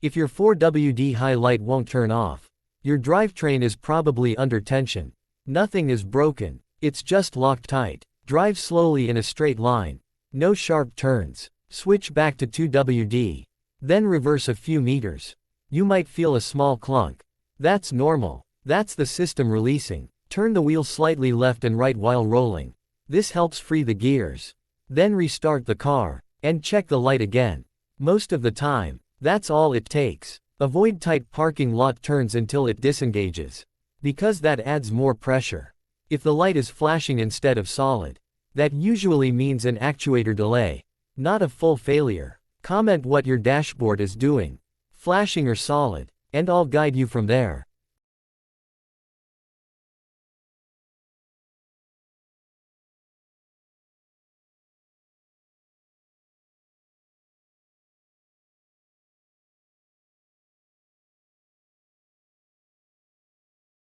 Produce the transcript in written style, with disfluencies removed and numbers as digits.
If your 4WD high light won't turn off, your drivetrain is probably under tension. Nothing is broken, it's just locked tight. Drive slowly in a straight line. No sharp turns. Switch back to 2WD. Then reverse a few meters. You might feel a small clunk. That's normal. That's the system releasing. Turn the wheel slightly left and right while rolling. This helps free the gears. Then restart the car, and check the light again. Most of the time, that's all it takes. Avoid tight parking lot turns until it disengages, because that adds more pressure. If the light is flashing instead of solid, that usually means an actuator delay, not a full failure. Comment what your dashboard is doing, flashing or solid, and I'll guide you from there.